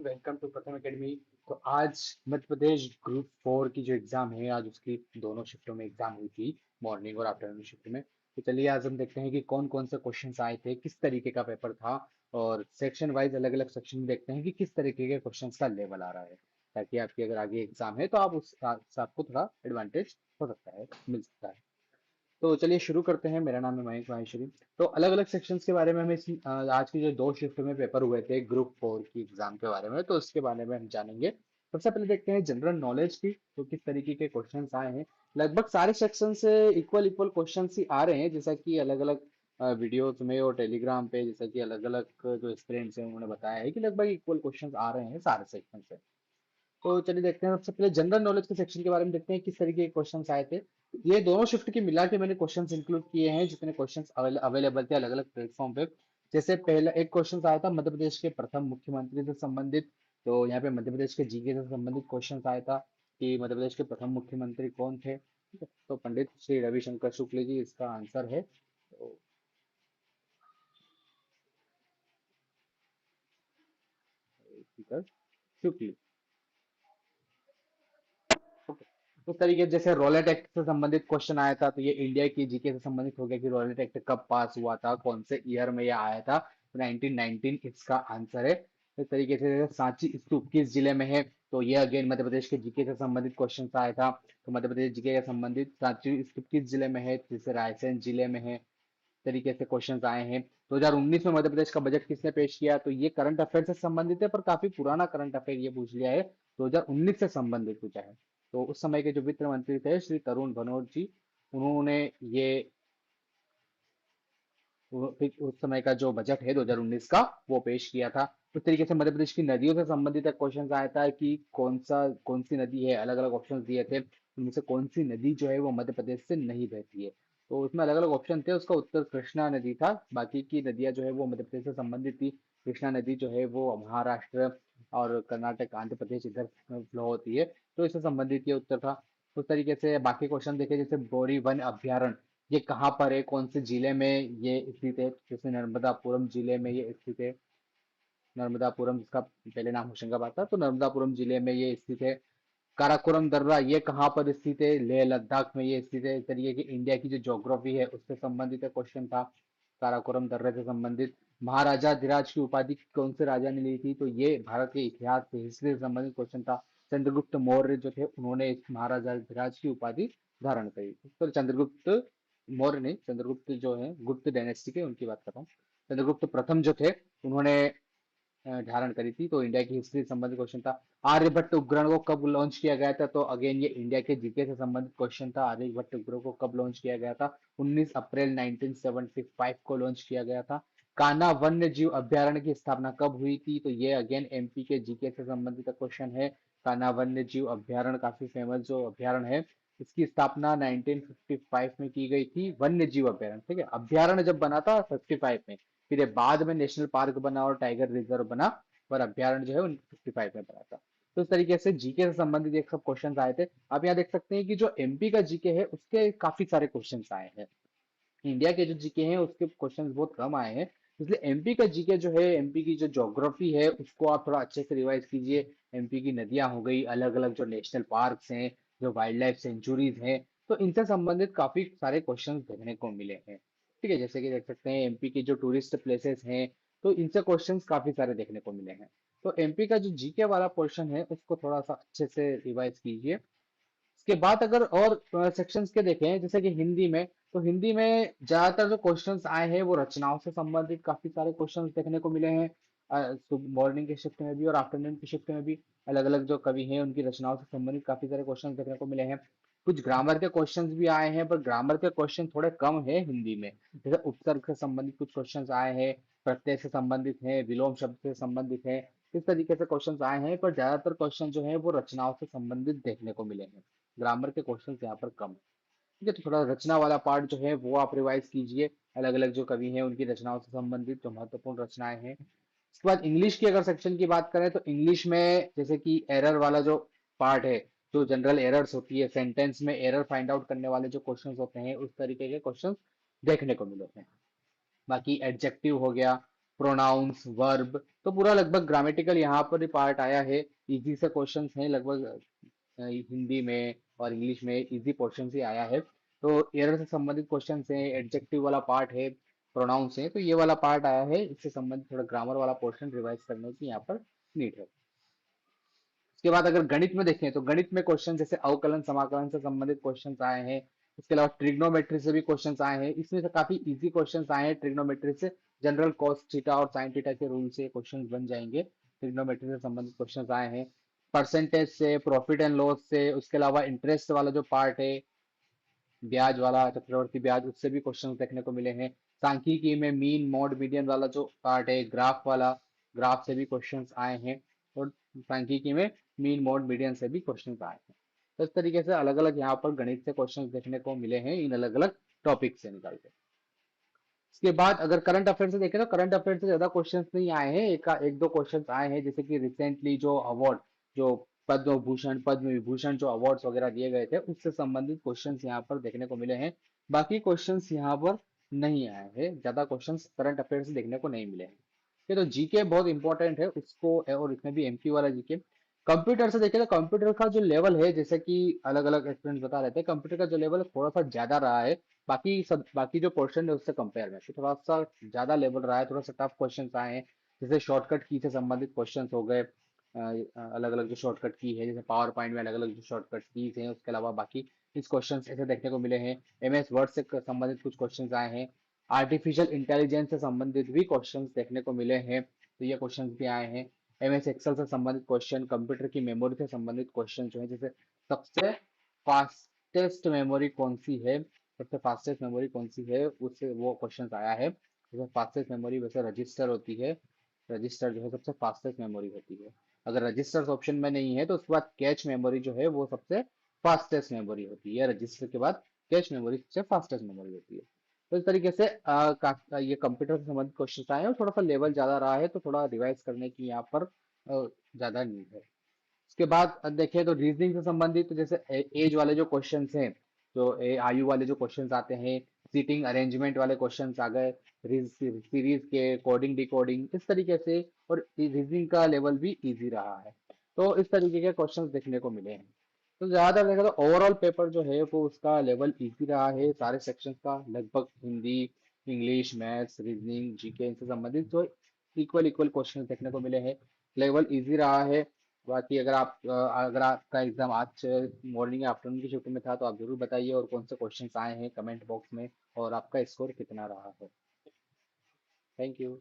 Welcome to प्रथम academy. तो आज मध्य प्रदेश ग्रुप 4 की जो एग्जाम है, आज उसकी दोनों शिफ्टों में एग्जाम हुई थी, मॉर्निंग और आफ्टरनून शिफ्ट में। तो चलिए आज हम देखते हैं कि कौन कौन से क्वेश्चंस आए थे, किस तरीके का पेपर था, और सेक्शन वाइज अलग अलग सेक्शन में देखते हैं कि किस तरीके के क्वेश्चंस का लेवल आ रहा है, ताकि आपकी अगर आगे एग्जाम है तो आप उस से आपको थोड़ा एडवांटेज हो सकता है, मिल सकता है। तो चलिए शुरू करते हैं। मेरा नाम है मयंक माहेश्वरी। तो अलग अलग सेक्शंस के बारे में हमें आज की जो दो शिफ्ट में पेपर हुए थे ग्रुप 4 की एग्जाम के बारे में, तो उसके बारे में हम जानेंगे। सबसे पहले देखते हैं जनरल नॉलेज की, तो किस तरीके के क्वेश्चंस आए हैं। लगभग सारे सेक्शन से इक्वल इक्वल क्वेश्चंस ही आ रहे हैं, जैसा कि अलग अलग वीडियोज में और टेलीग्राम पे, जैसा कि अलग अलग जो स्टूडेंट्स हैं उन्होंने बताया है कि लगभग इक्वल क्वेश्चंस आ रहे हैं सारे सेक्शन से। तो चलिए देखते हैं। सबसे पहले जनरल नॉलेज के सेक्शन के बारे में देखते हैं किस तरीके के क्वेश्चंस आए थे। ये दोनों शिफ्ट की मिला के मैंने क्वेश्चंस इंक्लूड किए हैं, जितने क्वेश्चंस अवेलेबल थे अलग अलग प्लेटफॉर्म पे। जैसे पहला एक क्वेश्चन आया था मध्य प्रदेश के प्रथम मुख्यमंत्री से संबंधित। तो यहाँ पे मध्य प्रदेश के जीके से संबंधित क्वेश्चन आया था कि मध्य प्रदेश के प्रथम मुख्यमंत्री कौन थे। ठीक है, तो पंडित श्री रविशंकर शुक्ल जी इसका आंसर है। तो रविशंकर शुक्ल। ओके। उस तरीके से जैसे रॉलेट एक्ट से संबंधित क्वेश्चन आया था, तो ये इंडिया की जीके से संबंधित हो गया कि रॉलेट एक्ट कब पास हुआ था, कौन से ईयर में यह आया था। तो 1919 इसका आंसर है। इस तरीके से जैसे सांची स्तूप किस जिले में है, तो ये अगेन मध्य प्रदेश के जीके से संबंधित क्वेश्चन आया था। तो मध्य प्रदेश जीके से संबंधित सांची स्तूप किस जिले में है, जैसे रायसेन जिले में है। तरीके से क्वेश्चंस आए हैं। 2019 में मध्य प्रदेश का बजट किसने पेश किया, तो ये करंट अफेयर से संबंधित है, पर काफी पुराना करंट अफेयर ये पूछ लिया है। 2019 से संबंधित पूछा है। तो उस समय के जो वित्त मंत्री थे श्री तरुण भनोट जी, उन्होंने ये फिर उस समय का जो बजट है 2019 का वो पेश किया था। उस तरीके से मध्य प्रदेश की नदियों से संबंधित एक क्वेश्चन आया था कि कौन सी नदी है, अलग अलग ऑप्शन दिए थे, उनमें से कौन सी नदी जो है वो मध्य प्रदेश से नहीं बहती है। तो उसमें अलग अलग ऑप्शन थे, उसका उत्तर कृष्णा नदी था। बाकी की नदियां जो है वो मध्य प्रदेश से संबंधित थी। कृष्णा नदी जो है वो महाराष्ट्र और कर्नाटक आंध्र प्रदेश इधर फ्लो होती है, तो इससे संबंधित ये उत्तर था। उस तरीके से बाकी क्वेश्चन देखे, जैसे बोरी वन अभ्यारण्य ये कहाँ पर है, कौन से जिले में ये स्थित है, जैसे नर्मदापुरम जिले में ये स्थित है। नर्मदापुरम जिसका पहले नाम होशंगाबाद था, तो नर्मदापुरम जिले में ये स्थित है। काराकोरम दर्रा ये कहाँ पर स्थित है, लेह लद्दाख में ये स्थित है। इस तरीके की इंडिया की जो ज्योग्राफी है उससे संबंधित क्वेश्चन था, काराकोरम दर्रे से संबंधित। महाराजा धीराज की उपाधि कौन से राजा ने ली थी, तो ये भारत के इतिहास से, हिस्ट्री से संबंधित क्वेश्चन था। चंद्रगुप्त मौर्य जो थे उन्होंने इस महाराजा धीराज की उपाधि धारण करी थी। तो चंद्रगुप्त मौर्य नहीं, चंद्रगुप्त जो है गुप्त डायनेस्टी के, उनकी बात कर रहा हूँ। चंद्रगुप्त प्रथम जो थे उन्होंने धारण करी थी। तो इंडिया की हिस्ट्री से संबंधित क्वेश्चन था। आर्यभट्ट उपग्रह को कब लॉन्च किया गया था, तो अगेन ये इंडिया के जीके से संबंधित क्वेश्चन था। आर्यभट्ट उपग्रह को कब लॉन्च किया गया था, 19 अप्रैल 1975 को लॉन्च किया गया था। कान्हा वन्य जीव अभ्यारण्य की स्थापना कब हुई थी, तो ये अगेन एमपी के जीके से संबंधित क्वेश्चन है। कान्हा वन्य जीव अभ्यारण्य काफी फेमस जो अभ्यारण्य है, इसकी स्थापना 1955 में की गई थी। वन्य जीव अभ्यारण्य, ठीक है, अभ्यारण्य जब बना था 55 में, फिर ये बाद में नेशनल पार्क बना और टाइगर रिजर्व बना, पर अभ्यारण्य जो है 55 में बना था। तो इस तरीके से जीके से संबंधित एक सब क्वेश्चन आए थे। आप यहाँ देख सकते हैं कि जो एमपी का जीके है उसके काफी सारे क्वेश्चन आए हैं। इंडिया के जो जीके हैं उसके क्वेश्चन बहुत कम आए हैं। इसलिए एमपी का जीके जो है, एमपी की जो ज्योग्राफी है उसको आप थोड़ा अच्छे से रिवाइज कीजिए। एमपी की नदियां हो गई, अलग अलग जो नेशनल पार्क्स हैं, जो वाइल्ड लाइफ सेंचुरीज हैं, तो इनसे संबंधित काफी सारे क्वेश्चन देखने को मिले हैं। ठीक है, जैसे कि देख सकते हैं एमपी की जो टूरिस्ट प्लेसेस हैं, तो इनसे क्वेश्चंस काफी सारे देखने को मिले हैं। तो एमपी का जो जीके वाला पोर्शन है उसको थोड़ा सा अच्छे से रिवाइज कीजिए। इसके बाद अगर और सेक्शंस के देखें, जैसे कि हिंदी में, तो हिंदी में ज्यादातर जो क्वेश्चंस आए हैं वो रचनाओं से संबंधित काफी सारे क्वेश्चंस देखने को मिले हैं। मॉर्निंग के शिफ्ट में भी और आफ्टरनून की शिफ्ट में भी अलग अलग जो कवि हैं उनकी रचनाओं से संबंधित काफी सारे क्वेश्चंस देखने को मिले हैं। कुछ ग्रामर के क्वेश्चंस भी आए हैं, पर ग्रामर के क्वेश्चन थोड़े कम है हिंदी में। जैसे उपसर्ग से संबंधित कुछ क्वेश्चंस आए हैं, प्रत्यय से संबंधित हैं, विलोम शब्द से संबंधित है, इस तरीके से क्वेश्चंस आए हैं। पर ज्यादातर क्वेश्चन जो है वो रचनाओं से संबंधित देखने को मिले हैं। ग्रामर के क्वेश्चन यहाँ पर कम। ठीक है, तो थोड़ा रचना वाला पार्ट जो है वो आप रिवाइज कीजिए। अलग अलग जो कवि हैं उनकी रचनाओं से संबंधित जो महत्वपूर्ण रचनाएं हैं। इसके बाद इंग्लिश की अगर सेक्शन की बात करें, तो इंग्लिश में जैसे कि एरर वाला जो पार्ट है, जो जनरल एरर्स होती है, सेंटेंस में एरर फाइंड आउट करने वाले जो क्वेश्चंस होते हैं, उस तरीके के क्वेश्चंस देखने को मिले हैं। बाकी एडजेक्टिव हो गया, प्रोनाउंस, वर्ब, तो पूरा लगभग ग्रामेटिकल यहाँ पर ही पार्ट आया है। इजी से क्वेश्चंस हैं लगभग, हिंदी में और इंग्लिश में इजी पोर्शन ही आया है। तो एरर से संबंधित क्वेश्चंस हैं, एडजेक्टिव वाला पार्ट है, प्रोनाउंस है, तो ये वाला पार्ट आया है। इससे संबंधित थोड़ा ग्रामर वाला पोर्शन रिवाइज करने की यहाँ पर नीड है। उसके बाद अगर गणित में देखें तो गणित में क्वेश्चन जैसे अवकलन समाकलन से संबंधित क्वेश्चन आए हैं। इसके अलावा ट्रिग्नोमेट्री से भी क्वेश्चन आए हैं, इसमें से काफी इजी क्वेश्चन आए हैं। ट्रिग्नोमेट्री से जनरल कॉस थीटा और साइन थीटा के रूल से क्वेश्चन बन जाएंगे। ट्रिग्नोमेट्री से संबंधित क्वेश्चन आए हैं। परसेंटेज से, प्रॉफिट एंड लॉस से, उसके अलावा इंटरेस्ट वाला जो पार्ट है, ब्याज वाला, चक्रवर्ती ब्याज, उससे भी क्वेश्चन देखने को मिले हैं। सांख्यिकी में मीन मोड मीडियन वाला जो पार्ट है, ग्राफ वाला, ग्राफ से भी क्वेश्चंस आए हैं। और सांख्यिकी में मीन मोड मीडियन से भी क्वेश्चंस आए हैं। तो इस तरीके से अलग अलग यहाँ पर गणित से क्वेश्चंस देखने को मिले हैं इन अलग अलग टॉपिक से निकाल के। इसके बाद अगर करंट अफेयर से देखें तो करंट अफेयर से ज्यादा क्वेश्चंस नहीं आए हैं, एक दो क्वेश्चंस आए हैं, जैसे कि रिसेंटली जो अवार्ड, जो पद्म भूषण पद्म विभूषण जो अवार्ड्स वगैरह दिए गए थे, उससे संबंधित क्वेश्चंस यहाँ पर देखने को मिले हैं। बाकी क्वेश्चंस यहाँ पर नहीं आए हैं, ज्यादा क्वेश्चंस करंट अफेयर से देखने को नहीं मिले हैं। ये तो जीके बहुत इंपॉर्टेंट है उसको, और इसमें भी एमक्यू वाला जीके। कंप्यूटर से देखें तो कंप्यूटर का जो लेवल है, जैसे कि अलग अलग स्टूडेंट बता रहे थे, कंप्यूटर का जो लेवल है थोड़ा सा ज्यादा रहा है बाकी जो पोर्शन है उससे कंपेयर में, तो थोड़ा सा ज्यादा लेवल रहा है, थोड़ा सा टफ क्वेश्चन आए हैं। जैसे शॉर्टकट की से संबंधित क्वेश्चन हो गए, अलग अलग जो शॉर्टकट की है, जैसे पावर पॉइंट में अलग अलग जो शॉर्टकट कीज हैं, उसके अलावा बाकी इस क्वेश्चन ऐसे देखने को मिले हैं। एमएस वर्ड से संबंधित कुछ क्वेश्चन आए हैं। आर्टिफिशियल इंटेलिजेंस से संबंधित भी क्वेश्चन देखने को मिले हैं, तो ये क्वेश्चन भी आए हैं। एमएस एक्सेल से संबंधित क्वेश्चन, कंप्यूटर की मेमोरी से संबंधित क्वेश्चन जो है, जैसे सबसे फास्टेस्ट मेमोरी कौन सी है, सबसे फास्टेस्ट मेमोरी कौन सी है, उससे वो क्वेश्चन आया है। जैसे फास्टेस्ट मेमोरी वैसे रजिस्टर होती है, रजिस्टर जो है सबसे फास्टेस्ट मेमोरी होती है। अगर रजिस्टर्स ऑप्शन में नहीं है तो उसके बाद कैच मेमोरी जो है वो सबसे फास्टेस्ट मेमोरी होती है, रजिस्टर के बाद कैच मेमोरी सबसे फास्टेस्ट मेमोरी होती है। तो इस तरीके से ये कंप्यूटर से संबंधित क्वेश्चन आए हैं, और थोड़ा सा लेवल ज्यादा रहा है, तो थोड़ा रिवाइज करने की यहाँ पर ज्यादा नीड है। उसके बाद देखें तो रीजनिंग से संबंधित, तो जैसे एज वाले जो क्वेश्चंस हैं, जो आयु वाले जो क्वेश्चंस आते हैं, सीटिंग अरेंजमेंट वाले क्वेश्चंस आ गए, सीरीज के कोडिंग डिकोडिंग इस तरीके से, और रीजनिंग का लेवल भी इजी रहा है। तो इस तरीके के क्वेश्चंस देखने को मिले हैं। तो ज्यादातर देखा तो ओवरऑल पेपर जो है वो उसका लेवल इजी रहा है, सारे सेक्शंस का लगभग, Hindi, English, maths, reasoning, GK, इनसे संबंधित जो इक्वल इक्वल क्वेश्चन देखने को मिले हैं। लेवल इजी रहा है। बाकी अगर आपका एग्जाम आज मॉर्निंग या आफ्टरनून की शिफ्ट में था तो आप जरूर बताइए, और कौन से क्वेश्चंस आए हैं कमेंट बॉक्स में, और आपका स्कोर कितना रहा है। Thank you.